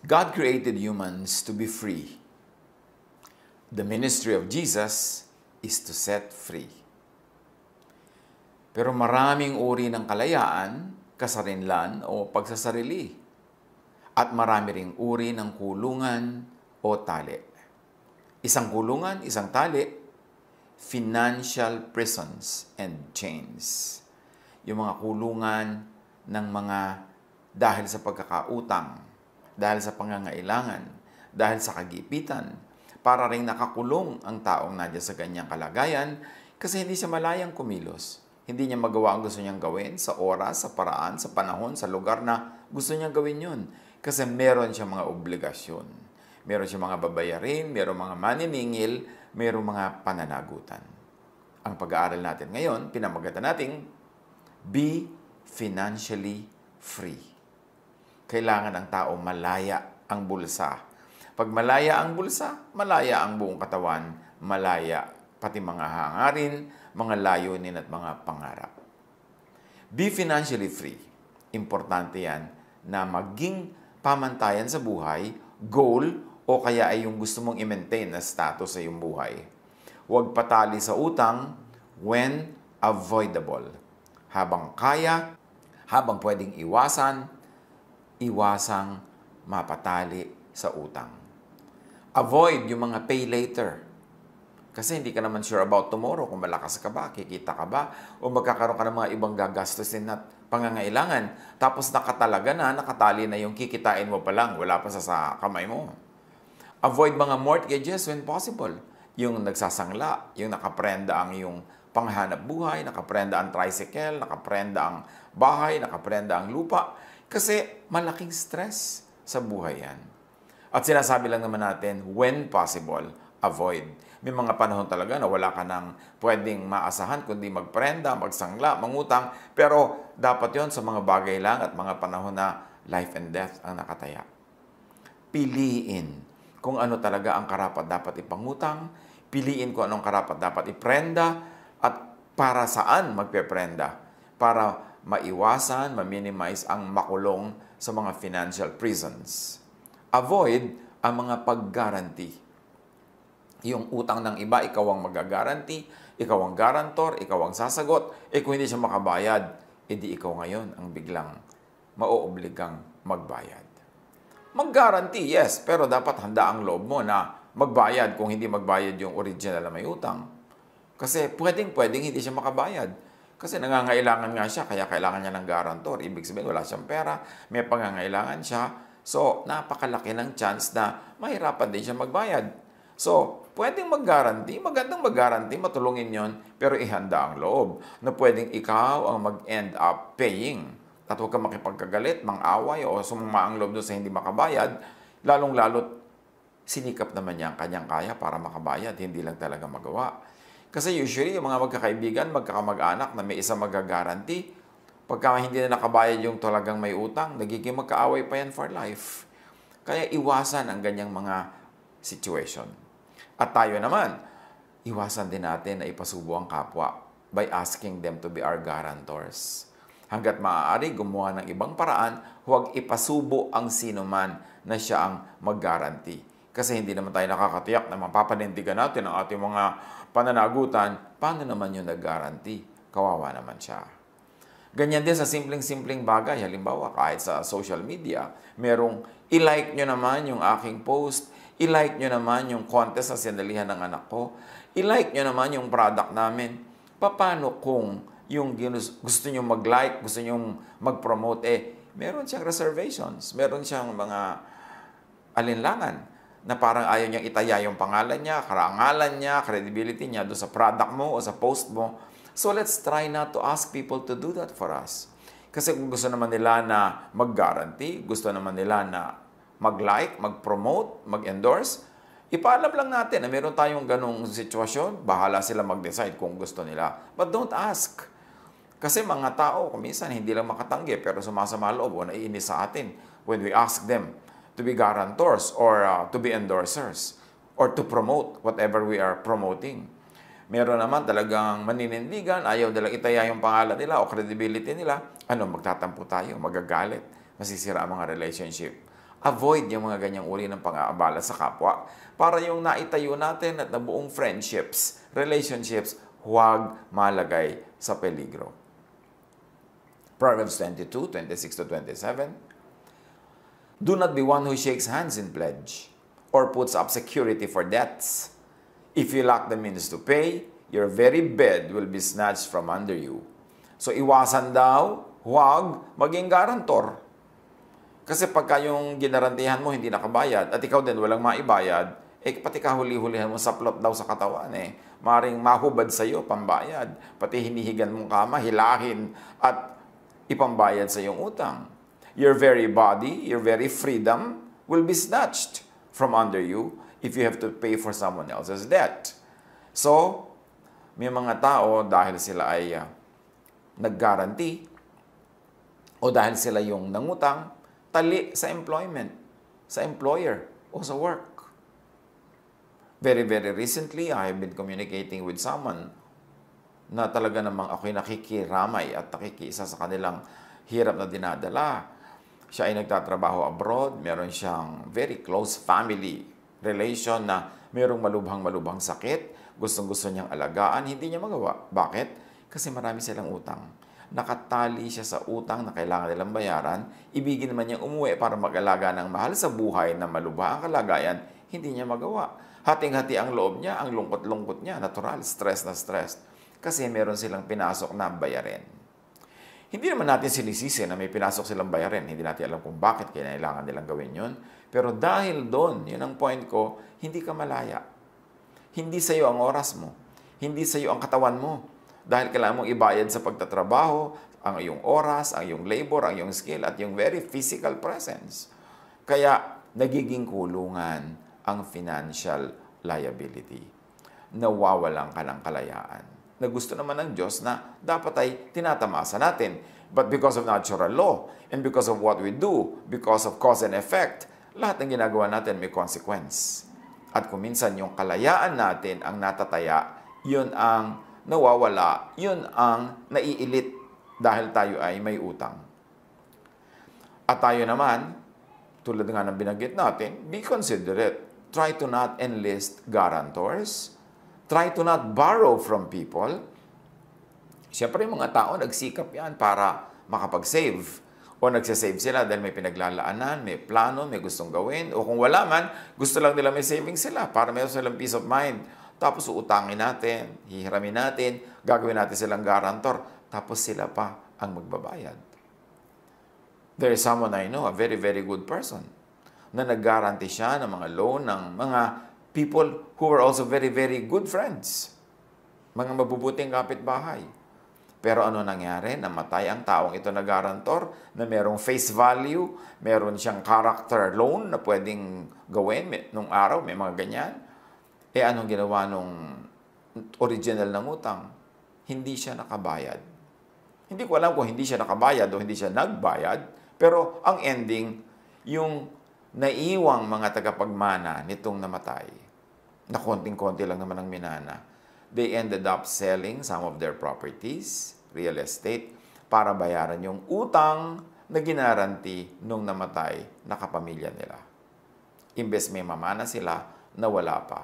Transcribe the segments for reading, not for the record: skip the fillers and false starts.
God created humans to be free. The ministry of Jesus is to set free. Pero maraming uri ng kalayaan, kasarinlan o pagsasarili. At marami ring uri ng kulungan o tali. Isang kulungan, isang tali, financial prisons and chains. Yung mga kulungan ng mga dahil sa pagkakautang, dahil sa pangangailangan, dahil sa kagipitan, para ring nakakulong ang taong nandiyan sa ganyang kalagayan kasi hindi siya malayang kumilos. Hindi niya magawa ang gusto niyang gawin sa oras, sa paraan, sa panahon, sa lugar na gusto niyang gawin yun. Kasi meron siya mga obligasyon. Meron siya mga babayarin, meron mga maniningil, meron mga pananagutan. Ang pag-aaral natin ngayon, pinamagatan nating be financially free. Kailangan ng tao malaya ang bulsa. Pag malaya ang bulsa, malaya ang buong katawan, malaya pati mga hangarin, mga layunin at mga pangarap. Be financially free. Importante yan na maging pamantayan sa buhay, goal, o kaya ay yung gusto mong i-maintain na status sa iyong buhay. Huwag patali sa utang when avoidable. Habang kaya, habang pwedeng iwasang mapatali sa utang. Avoid yung mga pay later. Kasi hindi ka naman sure about tomorrow kung malakas ka ba, kikita ka ba, o magkakaroon ka ng mga ibang gagastusin at pangangailangan. Tapos nakatalaga na, nakatali na yung kikitain mo pa lang, wala pa sa kamay mo. Avoid mga mortgages when possible. Yung nagsasangla, yung nakaprenda ang yung panghanap buhay, nakaprenda ang tricycle, nakaprenda ang bahay, nakaprenda ang lupa. Kasi malaking stress sa buhay yan. At sinasabi lang naman natin, when possible, avoid. May mga panahon talaga na wala ka nang pwedeng maasahan kundi magprenda, magsangla, mangutang. Pero dapat yon sa mga bagay lang at mga panahon na life and death ang nakataya. Piliin kung ano talaga ang karapat dapat ipangutang, piliin kung anong karapat dapat iprenda, at para saan magpeprenda. Para maiwasan, ma-minimize ang makulong sa mga financial prisons. Avoid ang mga pag-guarantee. Yung utang ng iba, ikaw ang mag-guarantee, ikaw ang guarantor, ikaw ang sasagot. Kung hindi siya makabayad, edi ikaw ngayon ang biglang mauobligang magbayad. Mag-guarantee, yes, pero dapat handa ang loob mo na magbayad kung hindi magbayad yung original na may utang. Kasi pwedeng hindi siya makabayad. Kasi nangangailangan nga siya, kaya kailangan niya ng guarantor. Ibig sabihin, wala siyang pera, may pangangailangan siya. So, napakalaki ng chance na mahirapan din siya magbayad. So, pwedeng mag-guarantee, magandang mag-guarantee, matulungin yon, pero ihanda ang loob na pwedeng ikaw ang mag-end up paying. At huwag ka makipagkagalit, mang-away o sumama ang loob doon sa hindi makabayad, lalong-lalot sinikap naman niya ang kanyang kaya para makabayad, hindi lang talaga magawa. Kasi usually, yung mga magkakaibigan, magkakamag-anak na may isa mag-guarantee, pagka hindi na nakabayad yung talagang may utang, nagiging magkaaway pa yan for life. Kaya iwasan ang ganyang mga situation. At tayo naman, iwasan din natin na ipasubo ang kapwa by asking them to be our guarantors. Hanggat maaari, gumawa ng ibang paraan, huwag ipasubo ang sinuman na siya ang mag-guarantee. Kasi hindi naman tayo nakakatiyak na mapapanindigan natin ang ating mga pananagutan. Paano naman yung nag-guarantee? Kawawa naman siya. Ganyan din sa simpleng-simpleng bagay. Halimbawa, kahit sa social media, merong i-like nyo naman yung aking post, i-like nyo naman yung contest na sinalihan ng anak ko, i-like nyo naman yung product namin. Paano kung yung gusto nyo mag-like, gusto nyo mag-promote, meron siyang reservations, meron siyang mga alinlangan na parang ayaw niyang itaya yung pangalan niya, karangalan niya, credibility niya doon sa product mo o sa post mo. So let's try not to ask people to do that for us. Kasi kung gusto naman nila na mag-guarantee, gusto naman nila na mag-like, mag-promote, mag-endorse, ipaalam lang natin na meron tayong ganong sitwasyon, bahala sila mag-decide kung gusto nila. But don't ask. Kasi mga tao, kuminsan hindi lang makatanggi, pero sumasama loob o naiinis sa atin when we ask them to be guarantors or to be endorsers or to promote whatever we are promoting. Meron naman talagang maninindigan, ayaw nilang itaya yung pangalan nila o credibility nila. Magtatampo tayo, magagalit, masisira ang mga relationship. avoid yung mga ganyang uri ng pang-aabala sa kapwa para yung naitayo natin at nabuong friendships, relationships, huwag malagay sa peligro. Proverbs 22:26-27. Do not be one who shakes hands in pledge or puts up security for debts. If you lack the means to pay, your very bed will be snatched from under you. So iwasan daw, huwag maging garantor. Kasi pagka yung ginarantihan mo hindi nakabayad at ikaw din walang maibayad, pati kahuli-hulihan mo saplot daw sa katawan Maring mahubad sa iyo pambayad, pati hinihigan mong kama, hilahin at ipambayad sa iyong utang. Your very body, your very freedom will be snatched from under you if you have to pay for someone else's debt. So, may mga tao dahil sila ay nag-guarantee o dahil sila yung nangutang, tali sa employment, sa employer o sa work. Very, very recently, I have been communicating with someone na talaga namang ako'y nakikiramay at nakikiisa sa kanilang hirap na dinadala. Siya ay nagtatrabaho abroad, meron siyang very close family relation na mayroong malubhang-malubhang sakit, gustong-gusto niyang alagaan, hindi niya magawa. Bakit? Kasi marami silang utang. Nakatali siya sa utang na kailangan nilang bayaran, ibigin naman niyang umuwi para mag-alaga ng mahal sa buhay na malubha ang kalagayan, hindi niya magawa. Hating-hati ang loob niya, ang lungkot-lungkot niya, natural, stress na stress. Kasi meron silang pinasok na bayarin. Hindi naman natin sinisisi na may pinasok silang bayarin. Hindi natin alam kung bakit kailangan nilang gawin yun. Pero dahil doon, yun ang point ko, hindi ka malaya. Hindi sa iyo ang oras mo. Hindi sa iyo ang katawan mo. Dahil kailangan mong ibayad sa pagtatrabaho, ang iyong oras, ang iyong labor, ang iyong skill, at yung very physical presence. Kaya, nagiging kulungan ang financial liability. Nawawalan ka ng kalayaan. Na gusto naman ng Diyos na dapat ay tinatamasa natin. But because of natural law, and because of what we do, because of cause and effect, lahat ng ginagawa natin may consequence. At kung minsan yung kalayaan natin ang natataya, yun ang nawawala, yun ang naiilit dahil tayo ay may utang. At tayo naman, tulad nga ng binanggit natin, be considerate. Try to not enlist guarantors. Try to not borrow from people. Siyempre, yung mga tao, nagsikap yan para makapag-save. O nagsasave sila dahil may pinaglalaanan, may plano, may gustong gawin. O kung wala man, gusto lang nila may saving sila para mayroon silang peace of mind. Tapos uutangin natin, hihiramin natin, gagawin natin silang guarantor. Tapos sila pa ang magbabayad. There is someone I know, a very, very good person, na nag-guarantee siya ng mga loan ng mga people who were also very, very good friends. Mga mabubuting kapitbahay. Pero ano nangyari? Namatay ang taong ito na guarantor na merong face value, meron siyang character loan na pwedeng gawin nung araw, may mga ganyan. Anong ginawa nung original ng utang? Hindi siya nakabayad. Hindi ko alam kung hindi siya nakabayad o hindi siya nagbayad, pero ang ending, yung naiwang mga tagapagmana nitong namatay, na konting-konti lang naman ang minana, they ended up selling some of their properties, real estate, para bayaran yung utang na ginaranti nung namatay na kapamilya nila. Imbes may mamana sila, nawala pa.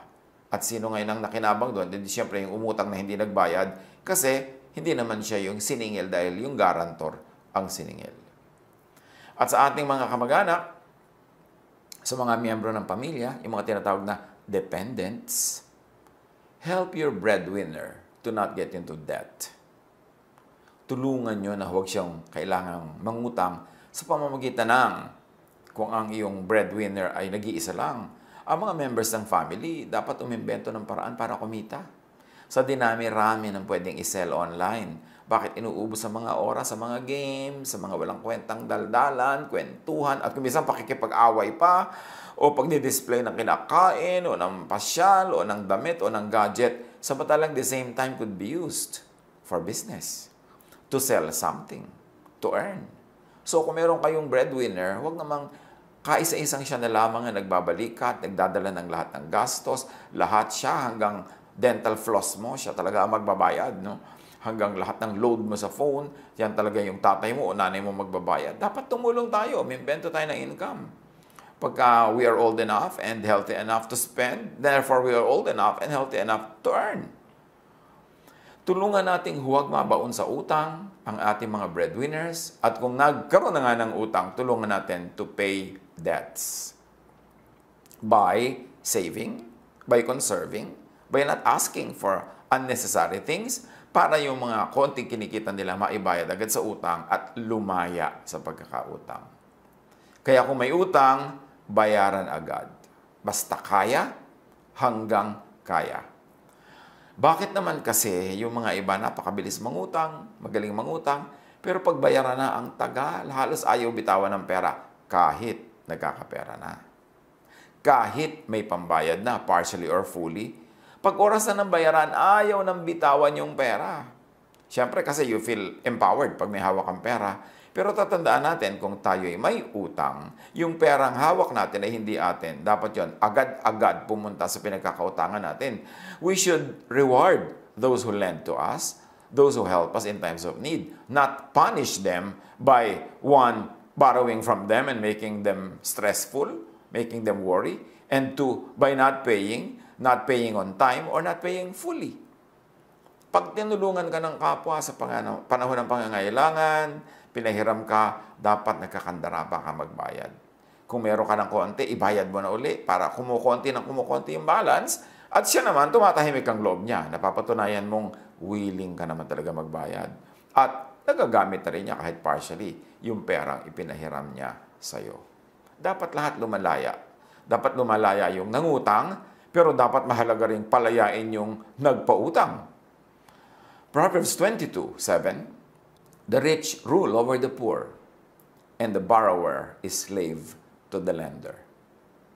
At sino ngayon ang nakinabang doon? Hindi siyempre yung umutang na hindi nagbayad kasi hindi naman siya yung siningil dahil yung guarantor ang siningil. At sa ating mga kamag-anak, sa mga miyembro ng pamilya, yung mga tinatawag na dependents, help your breadwinner to not get into debt. Tulungan nyo na huwag siyang kailangang mangutang sa pamamagitan ng kung ang iyong breadwinner ay nag-iisa lang. Ang mga members ng family, dapat umimbento ng paraan para kumita. Sa dinami-rami ng pwedeng i-sell online. Bakit inuubos sa mga oras, sa mga games, sa mga walang kwentang daldalan, kwentuhan, at kung minsan pakikipag-away pa, o pagdi-display ng kinakain, o ng pasyal, o ng damit, o ng gadget, samantalang the same time could be used for business, to sell something, to earn. So kung meron kayong breadwinner, huwag namang kaisa-isang siya na lamang na nagbabalikat, nagdadala ng lahat ng gastos, lahat siya hanggang dental floss mo, siya talaga ang magbabayad, no? Hanggang lahat ng load mo sa phone, yan talaga yung tatay mo o nanay mo magbabayad. Dapat tumulong tayo, umimbento tayo ng income. Pagka we are old enough and healthy enough to spend, therefore we are old enough and healthy enough to earn. Tulungan nating huwag mabaon sa utang ang ating mga breadwinners at kung nagkaroon na nga ng utang, tulungan natin to pay debts. By saving, by conserving, by not asking for unnecessary things para yung mga konting kinikita nila maibayad agad sa utang at lumaya sa pagkakautang. Kaya kung may utang, bayaran agad. Basta kaya, hanggang kaya. Bakit naman kasi yung mga iba napakabilis mangutang, magaling mangutang, pero pag bayaran na ang tagal, halos ayaw bitawan ng pera kahit nagkakapera na. Kahit may pambayad na, partially or fully, pag oras na ng bayaran, ayaw nang bitawan yung pera. Siyempre kasi you feel empowered pag may hawak kang pera. Pero tatandaan natin kung tayo ay may utang, yung perang hawak natin ay hindi atin. Dapat yon agad-agad pumunta sa pinagkakautangan natin. We should reward those who lend to us, those who help us in times of need, not punish them by one, borrowing from them and making them stressful, making them worry, and two, by not paying on time or not paying fully. Pag tinulungan ka ng kapwa sa panahon ng pangangailangan, pinahiram ka, dapat nagkakandara pa ka magbayad. Kung meron ka ng konti, ibayad mo na uli para kumukonti yung balance at siya naman, tumatahimik ang loob niya. Napapatunayan mong willing ka naman talaga magbayad. At nagagamit na rin niya kahit partially yung perang ipinahiram niya sa'yo. Dapat lahat lumalaya. Dapat lumalaya yung nangutang, pero dapat mahalaga rin palayain yung nagpautang. Proverbs 22:7, the rich rule over the poor, and the borrower is slave to the lender.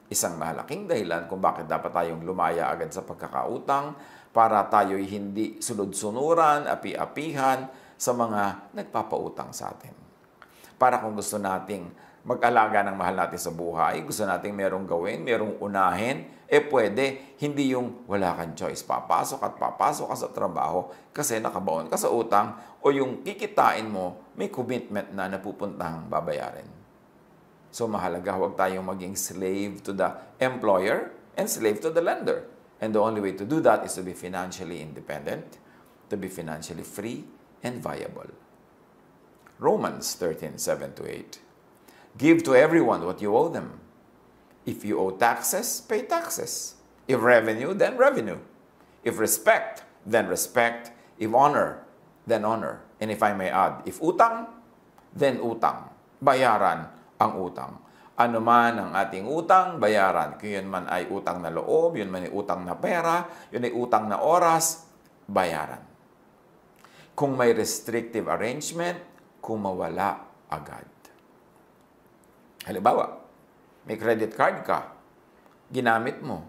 Isang malaking dahilan kung bakit dapat tayong lumaya agad sa pagkakautang para tayo'y hindi sunod-sunuran, api-apihan sa mga nagpapautang sa atin. Para kung gusto nating mag-alaga ng mahal natin sa buhay, gusto nating merong gawin, merong unahin, pwede, hindi yung wala kang choice. Papasok ka sa trabaho kasi nakabaon ka sa utang o yung kikitain mo, may commitment na napupuntang babayarin. So mahalaga, huwag tayong maging slave to the employer and slave to the lender. And the only way to do that is to be financially independent, to be financially free and viable. Romans 13:7-8. Give to everyone what you owe them. If you owe taxes, pay taxes. If revenue, then revenue. If respect, then respect. If honor, then honor. And if I may add, if utang, then utang. Bayaran ang utang. Ano man ang ating utang, bayaran. Kung yun man ay utang na loob, yun man ay utang na pera, yun ay utang na oras, bayaran. Kung may restrictive arrangement, kumawala agad. Halimbawa, may credit card ka, ginamit mo,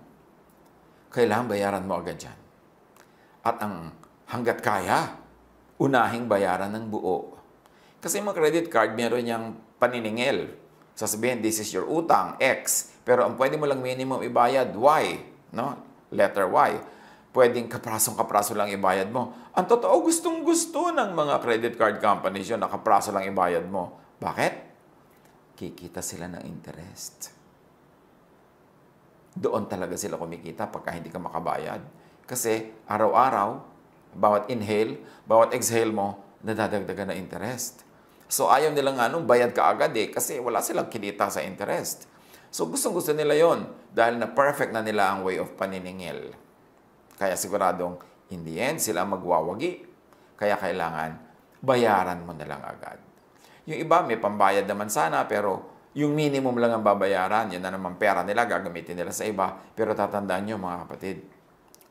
kailangan bayaran mo agad yan. At ang hanggat kaya, unahing bayaran ng buo. Kasi mga credit card, meron niyang paniningil. Sasabihin, this is your utang, X. Pero ang pwede mo lang minimum ibayad, Y. No? Letter Y. Pwedeng kapraso lang ibayad mo. Ang totoo, gustong-gusto ng mga credit card companies yun, na kapraso lang ibayad mo. Bakit? Kikita sila ng interest. Doon talaga sila kumikita pagka hindi ka makabayad. Kasi araw-araw, bawat inhale, bawat exhale mo, nadadagdagan na interest. So ayaw nila nga nung bayad ka agad kasi wala silang kinita sa interest. So gustong-gusto nila yon dahil na perfect na nila ang way of paniningil. Kaya siguradong in the end sila magwawagi. Kaya kailangan bayaran mo na lang agad. Yung iba may pambayad naman sana pero yung minimum lang ang babayaran. Yan na naman pera nila, gagamitin nila sa iba. Pero tatandaan nyo mga kapatid,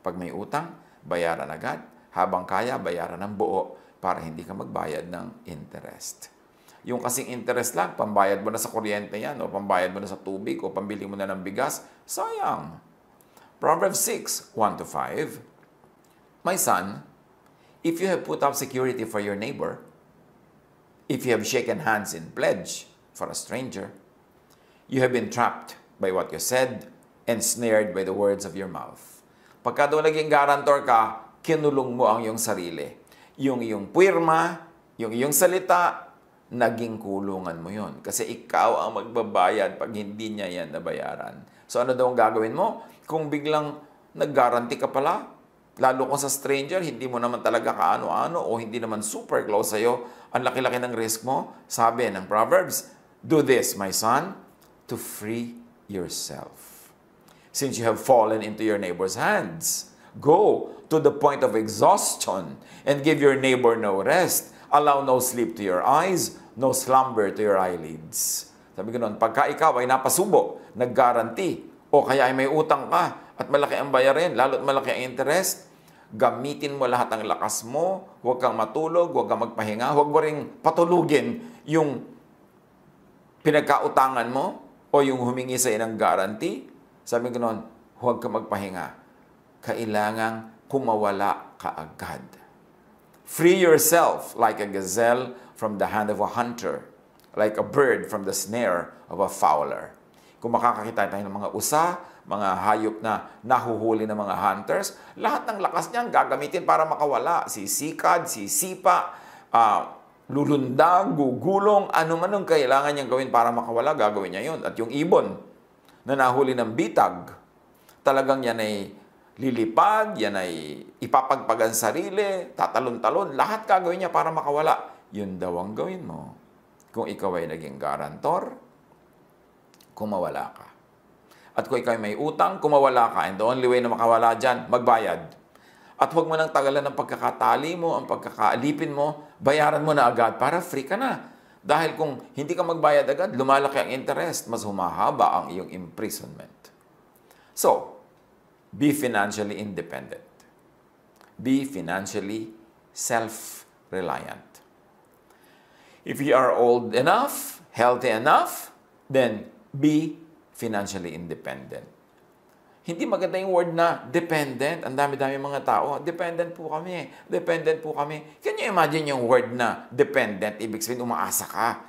pag may utang, bayaran agad. Habang kaya, bayaran ng buo para hindi ka magbayad ng interest. Yung kasing interest lang, pambayad mo na sa kuryente yan, o pambayad mo na sa tubig, o pambili mo na ng bigas, sayang. Proverbs 6:1-5. My son, if you have put up security for your neighbor, if you have shaken hands in pledge for a stranger, you have been trapped by what you said and snared by the words of your mouth. Pagka doon naging guarantor ka, kinulong mo ang iyong sarili. Yung iyong puwirma, yung iyong salita, naging kulungan mo yon. Kasi ikaw ang magbabayad pag hindi niya yan nabayaran. So ano daw ang gagawin mo? Kung biglang nag-guarantee ka pala, lalo kung sa stranger, hindi mo naman talaga kaano-ano o hindi naman super close sa'yo, ang laki-laki ng risk mo, sabi ng Proverbs, do this, my son, to free yourself. Since you have fallen into your neighbor's hands, go to the point of exhaustion and give your neighbor no rest. Allow no sleep to your eyes, no slumber to your eyelids. Sabi ko noon, pagka ikaw ay napasubo, nag-guarantee, o kaya ay may utang ka at malaki ang bayarin, lalo't malaki ang interest, gamitin mo lahat ng lakas mo, huwag kang matulog, huwag kang magpahinga, huwag mo ring patulugin yung pinagkautangan mo o yung humingi sa ng guarantee. Sabi ko noon, huwag kang magpahinga. Kailangang kumawala ka agad. Free yourself like a gazelle from the hand of a hunter, like a bird from the snare of a fowler. Kung makakakita tayo ng mga usa, mga hayop na nahuhuli ng mga hunters, lahat ng lakas niyan gagamitin para makawala. Sisikad, sisipa, lulundag, gugulong, ano man ang kailangan niyang gawin para makawala, gagawin niya yun. At yung ibon na nahuli ng bitag, talagang yan ay lilipad, yan ay ipapagpag ang sarili, tatalon-talon, lahat gagawin niya para makawala. Yun daw ang gawin mo. Kung ikaw ay naging garantor, kumawala ka. At kung ikaw ay may utang, kumawala ka. And the only way na makawala dyan, magbayad. At huwag mo nang tagalan ng pagkakatali mo, ang pagkakaalipin mo, bayaran mo na agad para free ka na. Dahil kung hindi ka magbayad agad, lumalaki ang interest, mas humahaba ang iyong imprisonment. So, be financially independent. Be financially self-reliant. If you are old enough, healthy enough, then be financially independent. Hindi maganda yung word na dependent. Ang dami-dami mga tao, dependent po kami. Dependent po kami. Can you imagine yung word na dependent? Ibig sabihin, umaasa ka.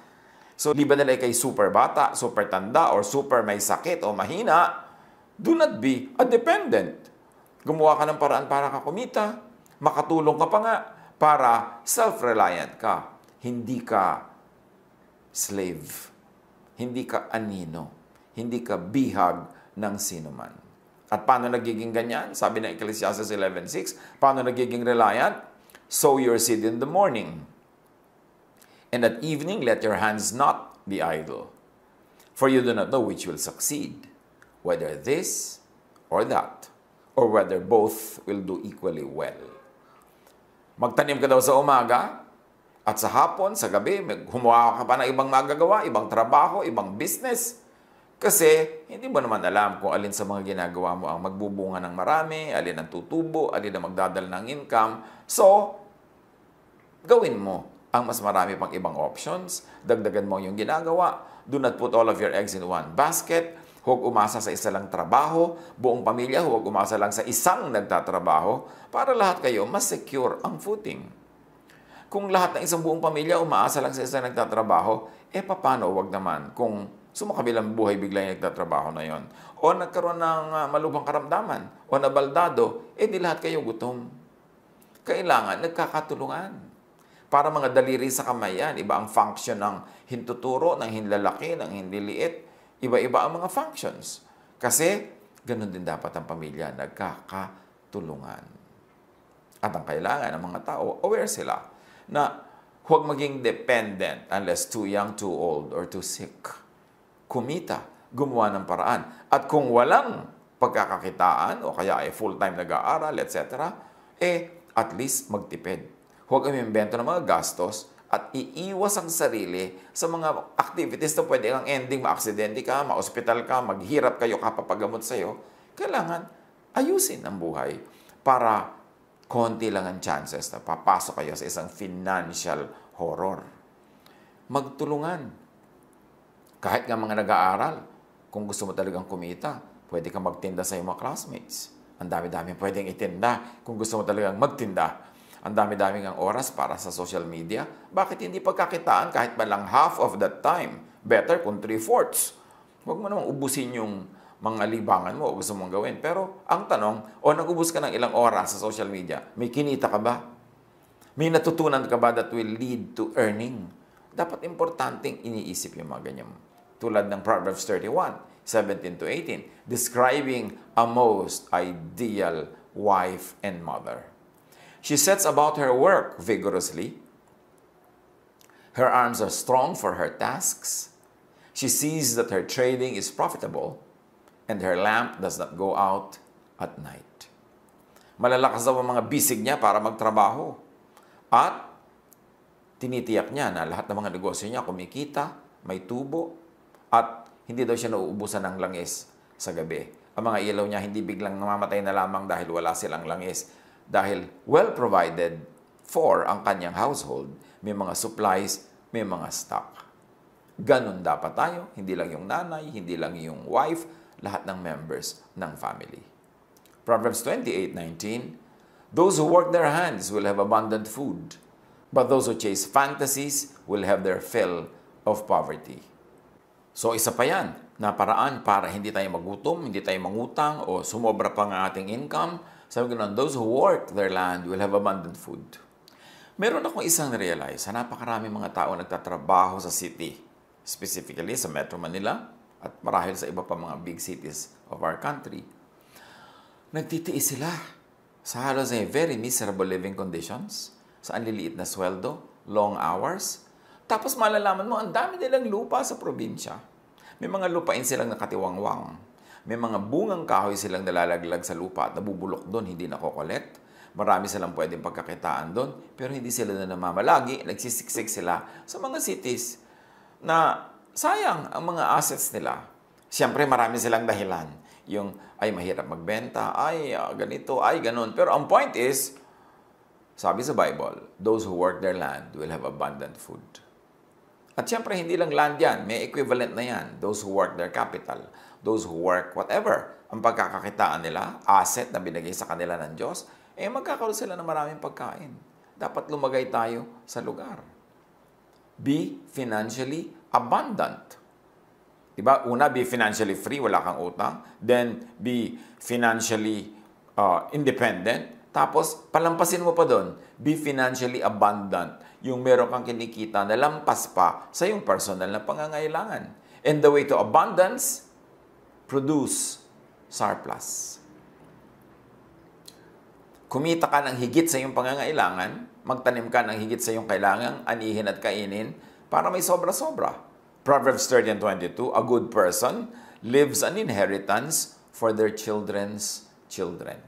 So, di ba nila kay super bata, super tanda, or super may sakit o mahina, do not be a dependent. Gumawa ka ng paraan para ka kumita. Makatulong ka pa nga para self-reliant ka. Hindi ka slave. Hindi ka anino. Hindi ka bihag ng sinuman. At paano nagiging ganyan? Sabi ng Ecclesiastes 11:6, paano nagiging reliant? Sow your seed in the morning. And at evening, let your hands not be idle. For you do not know which will succeed, whether this or that, or whether both will do equally well. Magtanim ka daw sa umaga, at sa hapon, sa gabi, humuha ka pa ng ibang magagawa, ibang trabaho, ibang business. Kasi hindi mo naman alam kung alin sa mga ginagawa mo ang magbubunga ng marami, alin ang tutubo, alin ang magdadala ng income. So, gawin mo ang mas marami pang ibang options. Dagdagan mo yung ginagawa. Do not put all of your eggs in one basket. Huwag umasa sa isa lang trabaho. Buong pamilya, huwag umasa lang sa isang nagtatrabaho para lahat kayo mas secure ang footing. Kung lahat ng isang buong pamilya umaasa lang sa isang nagtatrabaho, paano? Huwag naman. Kung sumakabilang buhay bigla yung nagtatrabaho na yon. O nagkaroon ng malubhang karamdaman, o nabaldado, di lahat kayo gutom. Kailangan nagkakatulungan. Para mga daliri sa kamay yan, iba ang function ng hintuturo, ng hinlalaki, ng hinliliit. Iba-iba ang mga functions. Kasi, ganun din dapat ang pamilya, nagkakatulungan. At ang kailangan ng mga tao, aware sila na huwag maging dependent unless too young, too old, or too sick. Kumita, gumawa ng paraan. At kung walang pagkakakitaan o kaya ay full-time nag-aaral, etc., at least magtipid. Huwag umimbento ng mga gastos at iiwas ang sarili sa mga activities na pwede kang ending, ma-aksidente ka, ma-hospital ka, maghirap kayo, kapapagamot sa'yo. Kailangan ayusin ang buhay para konti lang ang chances na papasok kayo sa isang financial horror. Magtulungan. Kahit nga mga nag-aaral, kung gusto mo talagang kumita, pwede kang magtinda sa iyong mga classmates. Ang dami-dami pwedeng itinda kung gusto mo talagang magtinda. Ang dami-dami ng oras para sa social media. Bakit hindi pagkakitaan kahit man lang half of that time? Better kung 3/4. Huwag mo namang ubusin yung mga libangan mo o gusto mong gawin. Pero ang tanong, nag-ubus ka ng ilang oras sa social media, may kinita ka ba? May natutunan ka ba that will lead to earning? dapat importanteng iniisip yung mga ganyan. Tulad ng Proverbs 31:17-18, describing a most ideal wife and mother. She sets about her work vigorously. Her arms are strong for her tasks. She sees that her trading is profitable, and her lamp does not go out at night. Malalakas daw ang mga bisig niya para magtrabaho. At tinitiyak niya na lahat ng mga negosyo niya kumikita, may tubo, at hindi daw siya nauubusan ng langis sa gabi. Ang mga ilaw niya hindi biglang namamatay na lamang dahil wala silang langis. Dahil well provided for ang kanyang household, may mga supplies, may mga stock. Ganon dapat tayo, hindi lang yung nanay, hindi lang yung wife, lahat ng members ng family. Proverbs 28:19, those who work their hands will have abundant food, but those who chase fantasies will have their fill of poverty. So isa pa yan, na paraan para hindi tayo magutom, hindi tayo mangutang, o sumobra pa ng ating income. Sabi ko, those who work their land will have abundant food. Meron akong isang realize, sa napakarami mga tao nagtatrabaho sa city, specifically sa Metro Manila, at marahil sa iba pa mga big cities of our country. Nagtitiis sila sa halos ay very miserable living conditions, sa anliliit na sweldo, long hours. Tapos malalaman mo, ang dami nilang lupa sa probinsya. May mga lupain silang nakatiwangwang. May mga bungang kahoy silang nalalaglag sa lupa at nabubulok doon, hindi nakokolekt. Marami silang pwedeng pagkakitaan doon, pero hindi sila na namamalagi. Nagsisiksik sila sa mga cities na sayang ang mga assets nila. Siyempre, marami silang dahilan. Yung, ay mahirap magbenta, ay ganito, ay ganon. Pero ang point is, sabi sa Bible, those who work their land will have abundant food. At siyempre, hindi lang land yan. May equivalent na yan. Those who work their capital. Those who work whatever. Ang pagkakakitaan nila, asset na binigay sa kanila ng Diyos, magkakaroon sila ng maraming pagkain. Dapat lumagay tayo sa lugar. Be financially abundant. Diba? Una, be financially free, wala kang utang. Then, be financially independent. Tapos, palampasin mo pa doon, be financially abundant. Yung meron kang kinikita na lampas pa sa yung personal na pangangailangan. And the way to abundance, produce surplus. Kumita ka ng higit sa iyong pangangailangan, magtanim ka ng higit sa iyong kailangan, anihin at kainin, para may sobra-sobra. Proverbs 30:22, a good person leaves an inheritance for their children's children.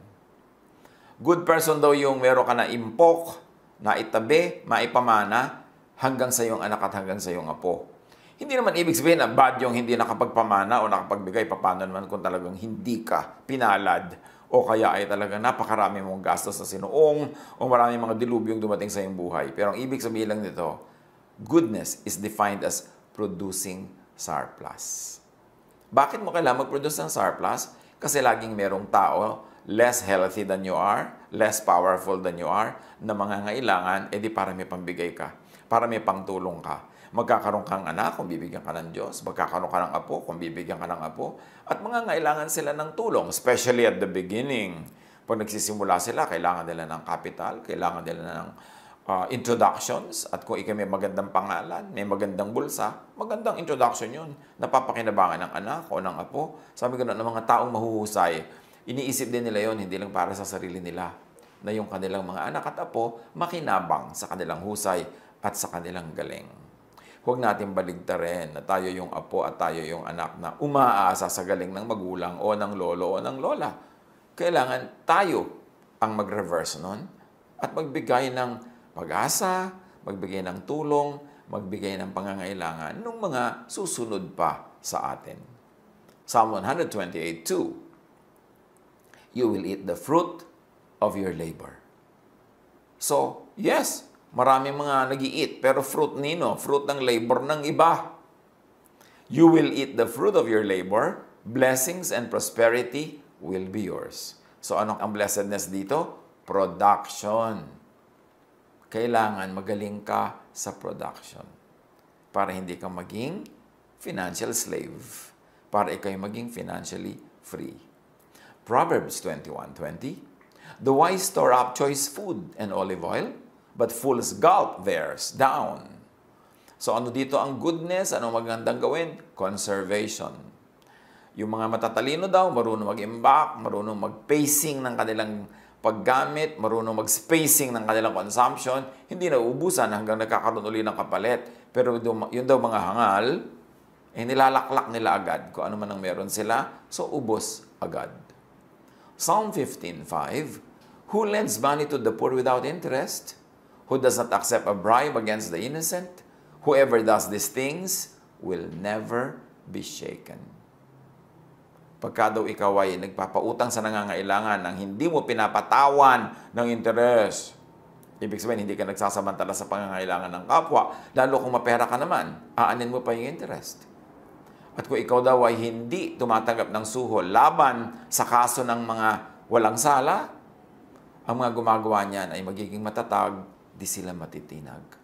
Good person daw yung meron ka na impok, na itabi, maipamana, hanggang sa iyong anak at hanggang sa iyong apo. Hindi naman ibig sabihin na bad yung hindi nakapagpamana o nakapagbigay, paano naman kung talagang hindi ka pinalad o kaya ay talagang napakarami mong gastos sa sinuong o maraming mga dilubyong dumating sa iyong buhay. Pero ang ibig sabihin lang nito, goodness is defined as producing surplus. Bakit mo kailangan mag-produce ng surplus? Kasi laging merong tao, less healthy than you are, less powerful than you are, na mangangailangan, edi para may pambigay ka, para may pangtulong ka. Magkakaroon kang anak kung bibigyan ka ng Diyos, magkakaroon ka ng apo kung bibigyan ka ng apo, at mangangailangan sila ng tulong, especially at the beginning. Pag nagsisimula sila, kailangan nila ng capital, kailangan nila ng introductions, at kung ikaw may magandang pangalan, may magandang bulsa, magandang introduction yun. Napapakinabangan ng anak o ng apo. Sabi ko na, ng mga taong mahuhusay, iniisip din nila yon, hindi lang para sa sarili nila, na yung kanilang mga anak at apo makinabang sa kanilang husay at sa kanilang galing. Huwag natin baligtarin na tayo yung apo at tayo yung anak na umaasa sa galing ng magulang o ng lolo o ng lola. Kailangan tayo ang mag-reverse nun at magbigay ng pag-asa, magbigay ng tulong, magbigay ng pangangailangan ng mga susunod pa sa atin. Psalm 128:2, you will eat the fruit of your labor. So, yes, maraming mga nag-i-eat, pero fruit nino? Fruit ng labor ng iba. You will eat the fruit of your labor, blessings and prosperity will be yours. So, anong ang blessedness dito? Production. Kailangan magaling ka sa production para hindi ka maging financial slave, para ikaw maging financially free. Proverbs 21:20, the wise store up choice food and olive oil, but fools gulp theirs down. So ano dito ang goodness? Ano magandang gawin? Conservation. Yung mga matatalino daw, marunong mag-imbak, marunong mag-pacing ng kanilang paggamit, marunong mag-spacing ng kanilang consumption, hindi na uubusan hanggang nagkakaroon uli ng kapalit. Pero yun daw mga hangal, nilalaklak nila agad kung ano man ang meron sila, so ubos agad. Psalm 15:5, who lends money to the poor without interest? Who does not accept a bribe against the innocent? Whoever does these things will never be shaken. Pagka daw ikaw ay nagpapautang sa nangangailangan nang hindi mo pinapatawan ng interes, ibig sabihin hindi ka nagsasamantala sa pangangailangan ng kapwa, lalo kung mapera ka naman, aanin mo pa yung interest. At kung ikaw daw ay hindi tumatanggap ng suhol laban sa kaso ng mga walang sala, ang mga gumagawa niyan ay magiging matatag, di sila matitinag.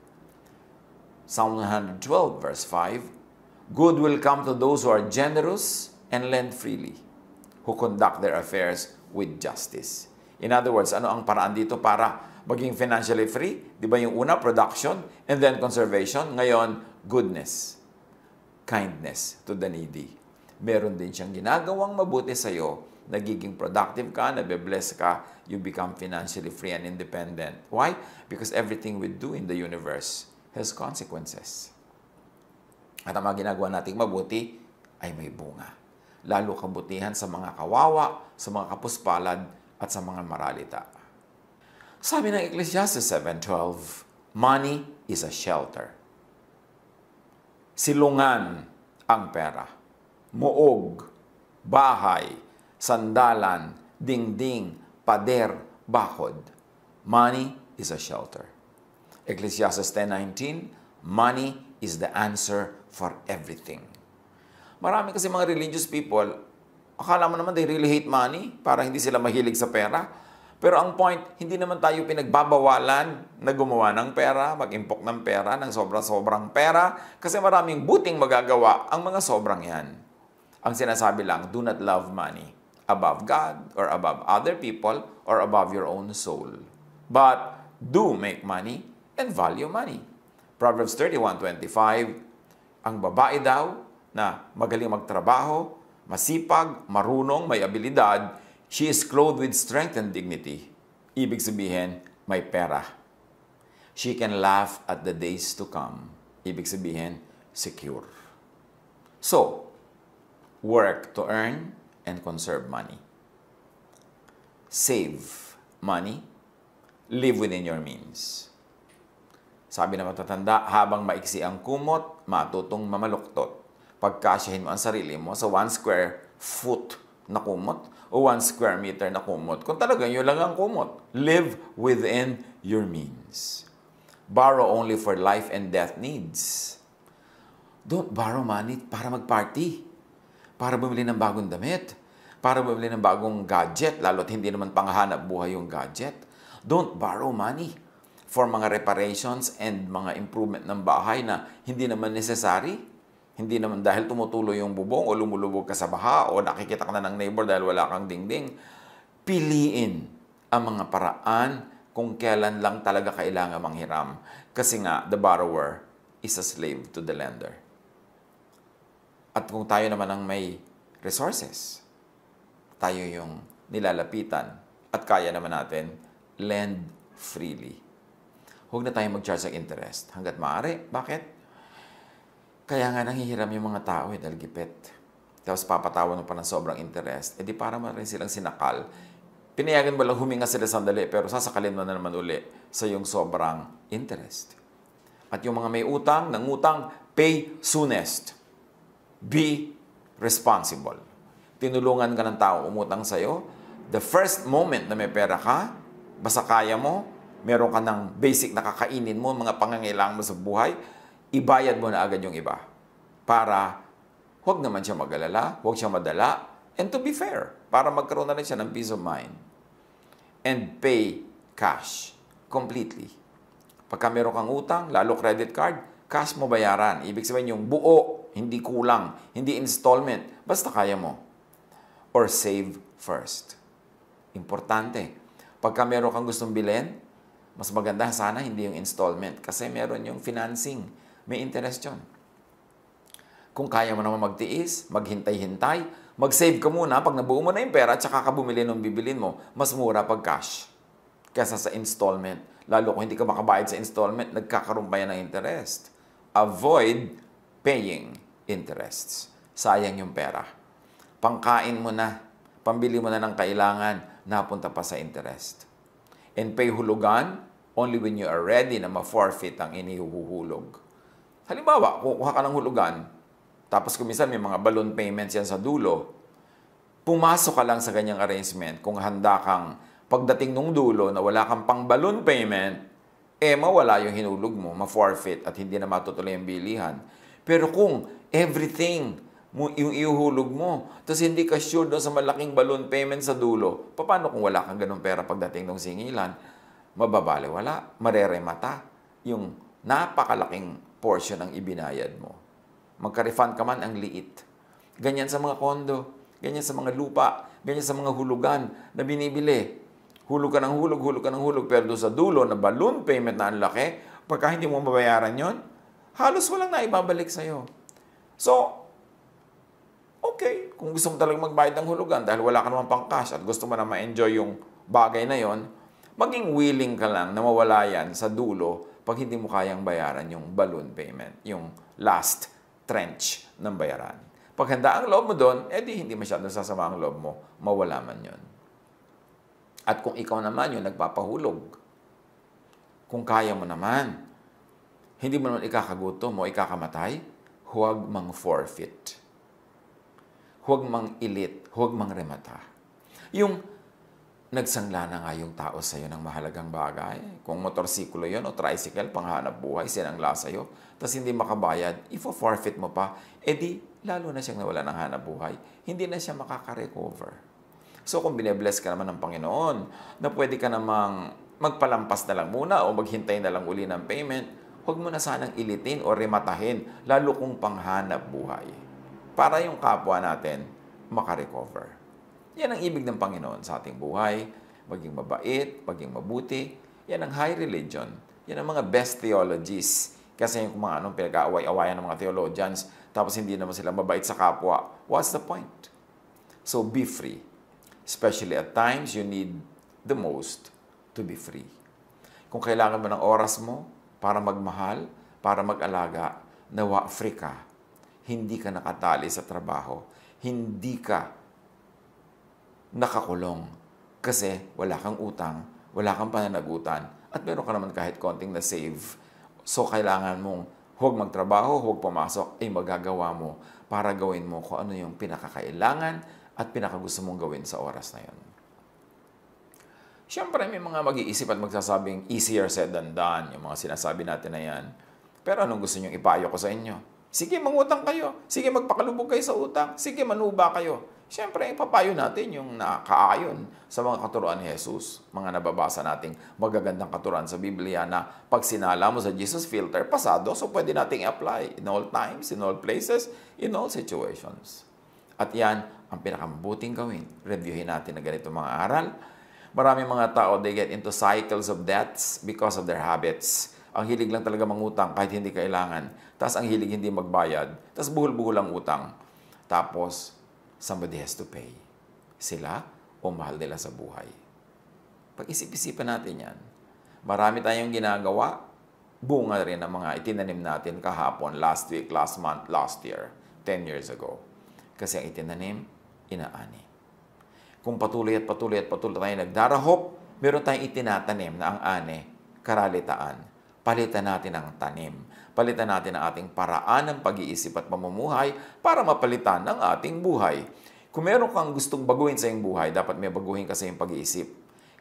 Psalm 112 verse 5, good will come to those who are generous and lend freely, who conduct their affairs with justice. In other words, ano ang paraan dito para maging financially free? Di ba yung una, production, and then conservation. Ngayon, goodness. Kindness to the needy. Meron din siyang ginagawang mabuti sa'yo, nagiging productive ka, nabe-bless ka, you become financially free and independent. Why? Because everything we do in the universe has consequences. At ang mga ginagawa nating mabuti ay may bunga. Lalo kabutihan sa mga kawawa, sa mga kapuspalad, at sa mga maralita. Sabi ng Ecclesiastes 7:12, money is a shelter. Silungan ang pera. Muog, bahay, sandalan, dingding, pader, bakod. Money is a shelter. Ecclesiastes 10:19, money is the answer for everything. Marami kasi mga religious people, akala mo naman they really hate money, para hindi sila mahilig sa pera. Pero ang point, hindi naman tayo pinagbabawalan na gumawa ng pera, mag-impok ng pera, ng sobra-sobrang pera, kasi maraming buting magagawa ang mga sobrang yan. Ang sinasabi lang, do not love money above God or above other people or above your own soul. But do make money and value money. Proverbs 31:25, ang babae daw na magaling magtrabaho, masipag, marunong, may abilidad, she is clothed with strength and dignity. Ibig sabihin, may pera. She can laugh at the days to come. Ibig sabihin, secure. So, work to earn and conserve money. Save money. Live within your means. Sabi na matatanda, habang maiksi ang kumot, matutong mamaluktot. Pagkasyahin mo ang sarili mo sa 1 square foot na kumot o 1 square meter na kumot. Kung talagang yun lang ang kumot, live within your means. Borrow only for life and death needs. Don't borrow money para mag-party, para bumili ng bagong damit, para bumili ng bagong gadget, lalo't hindi naman panghanap buhay yung gadget. Don't borrow money for mga reparations and mga improvement ng bahay na hindi naman necessary. Hindi naman dahil tumutuloy yung bubong o lumulubog ka sa baha o nakikita ka na ng neighbor dahil wala kang dingding. Piliin ang mga paraan kung kailan lang talaga kailangan manghiram. Kasi nga, the borrower is a slave to the lender. At kung tayo naman ang may resources, tayo yung nilalapitan at kaya naman natin, lend freely. Huwag na tayo mag-charge ng interest hanggat maaari. Bakit? Kaya nga nanghihiram yung mga tao dahil gipit. Tapos papatawan mo pa ng sobrang interest. Di para mo rin silang sinakal. Pinayagan mo lang huminga sila sandali pero sasakalin mo na naman uli sa yung sobrang interest. At yung mga may utang, nangutang, pay soonest. Be responsible. Tinulungan ka ng tao umutang sa'yo. The first moment na may pera ka, basta kaya mo, meron ka ng basic na kakainin mo, mga pangangailangan mo sa buhay, ibayad mo na agad yung iba para huwag naman siya mag-alala, huwag siya madala, and to be fair, para magkaroon na rin siya ng peace of mind. And pay cash completely. Pagka meron kang utang, lalo credit card, cash mo bayaran. Ibig sabihin yung buo, hindi kulang, hindi installment, basta kaya mo. Or save first. Importante. Pagka meron kang gustong bilhin, mas maganda sana hindi yung installment kasi meron yung financing. may interest yun. Kung kaya mo naman magtiis, maghintay-hintay, mag-save ka muna pag nabuo mo na yung pera at saka ka bumili ng bibilin mo, mas mura pag cash kaysa sa installment. Lalo kung hindi ka makabayad sa installment, nagkakaroon pa yan ng interest. Avoid paying interests. Sayang yung pera. Pangkain mo na, pambili mo na ng kailangan, napunta pa sa interest. And pay hulugan only when you are ready na ma-forfeit ang inihuhulog. Halimbawa, kukuha ka ng hulugan, tapos kumisan may mga balloon payments yan sa dulo, pumasok ka lang sa ganyang arrangement kung handa kang pagdating nung dulo na wala kang pang balloon payment, mawala yung hinulog mo, ma-forfeit at hindi na matutuloy ang bilihan. Pero kung everything yung ihuhulog mo, tapos hindi ka sure doon sa malaking balloon payment sa dulo, paano kung wala kang ganun pera pagdating ng singilan? Mababali, wala. Mareremata yung napakalaking portion ng ibinayad mo. Magka-refund ka man, ang liit. Ganyan sa mga kondo, ganyan sa mga lupa, ganyan sa mga hulugan na binibili. Hulog ka ng hulog, hulog ka ng hulog, pero doon sa dulo na balloon payment na ang laki, pagka hindi mo mabayaran yon, halos walang naibabalik sa'yo. So, okay, kung gusto mo talagang magbayad ng hulugan dahil wala ka naman pang cash at gusto mo na ma-enjoy yung bagay na yon, maging willing ka lang na mawala yan sa dulo pag hindi mo kayang bayaran yung balloon payment, yung last tranche ng bayaran. Pag handa ang loob mo doon, di hindi masyadong sasama ang loob mo, mawala man yon. At kung ikaw naman yung nagpapahulog, kung kaya mo naman, hindi mo naman ikakagutom o ikakamatay, huwag mang forfeit. Huwag mang ilit, huwag mang remata. Yung nagsangla na nga yung tao sa'yo ng mahalagang bagay. Kung motorsiklo yun o tricycle, panghanap buhay, sinangla sa'yo, tapos hindi makabayad, ifo-forfeit mo pa, lalo na siyang nawala ng hanap buhay, hindi na siya makaka-recover. So kung binebless ka naman ng Panginoon, na pwede ka namang magpalampas na lang muna o maghintay na lang uli ng payment, huwag mo na sanang ilitin o rematahin, lalo kung panghanap buhay. Para yung kapwa natin makarecover. Yan ang ibig ng Panginoon sa ating buhay, maging mabait, maging mabuti. Yan ang high religion. Yan ang mga best theologies. Kasi yung mga anong pinag-aaway-awayan ng mga theologians, tapos hindi naman sila mabait sa kapwa, what's the point? So be free. Especially at times, you need the most to be free. Kung kailangan mo ng oras mo para magmahal, para mag-alaga, nawa free ka. Hindi ka nakatali sa trabaho. Hindi ka nakakulong kasi wala kang utang, wala kang pananagutan, at meron ka naman kahit konting na save. So, kailangan mong huwag magtrabaho, huwag pumasok, magagawa mo para gawin mo kung ano yung pinakakailangan at pinakagusto mong gawin sa oras na yun. Siyempre, may mga mag-iisip at magsasabing easier said than done, yung mga sinasabi natin na yan. Pero anong gusto nyong ipayo ko sa inyo? Sige, mangutang kayo. Sige, magpakalubog kayo sa utang. Sige, manuba kayo. Siyempre, ipapayo natin yung nakaayon sa mga katuruan ni Jesus. Mga nababasa nating magagandang katuruan sa Biblia na pag sinala mo sa Jesus filter, pasado, so pwede nating apply in all times, in all places, in all situations. At yan ang pinakamabuting gawin. Reviewin natin na ganito mga aral. Maraming mga tao, they get into cycles of debts because of their habits. Ang hilig lang talaga mangutang kahit hindi kailangan. Tapos ang hilig hindi magbayad. Tapos buhol-buhol ang utang. Tapos, somebody has to pay. Sila o mahal nila sa buhay. Pag-isip-isipan natin yan. Marami tayong ginagawa. Bunga rin ang mga itinanim natin kahapon, last week, last month, last year, 10 years ago. Kasi ang itinanim, inaani. Kung patuloy at patuloy tayo nagdarahop, meron tayong itinatanim na ang ani, karalitaan. Palitan natin ang tanim. Palitan natin ang ating paraan ng pag-iisip at pamumuhay para mapalitan ang ating buhay. Kung meron kang gustong baguhin sa iyong buhay, dapat may baguhin kasi yung pag-iisip.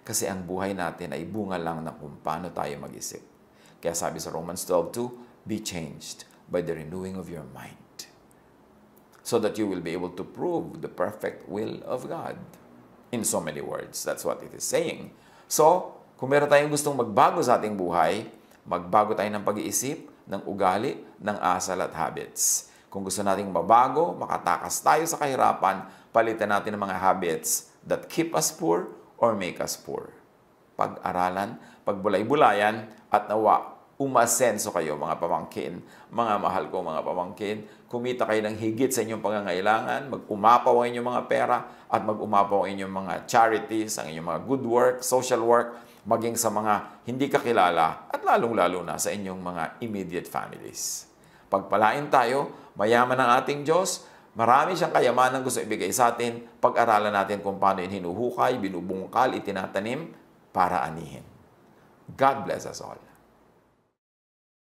Kasi ang buhay natin ay bunga lang ng kung paano tayo mag-isip. Kaya sabi sa Romans 12:2, be changed by the renewing of your mind, so that you will be able to prove the perfect will of God. In so many words, that's what it is saying. So, kung meron tayong gustong magbago sa ating buhay, magbago tayo ng pag-iisip, ng ugali, ng asal at habits. Kung gusto nating mabago, makatakas tayo sa kahirapan, palitan natin ang mga habits that keep us poor or make us poor. Pag-aralan, pagbulay-bulayan, at nawa, umasenso kayo mga pamangkin, mga mahal ko mga pamangkin, kumita kayo ng higit sa inyong pangangailangan, mag-umapaw ang inyong mga pera at mag-umapaw ang inyong mga charities, ang inyong mga good work, social work, maging sa mga hindi kakilala at lalong-lalo na sa inyong mga immediate families. Pagpalain tayo, mayaman ang ating Diyos, marami siyang kayamanan gusto ibigay sa atin, pag-aralan natin kung paano yun hinuhukay, binubungkal, itinatanim para anihin. God bless us all.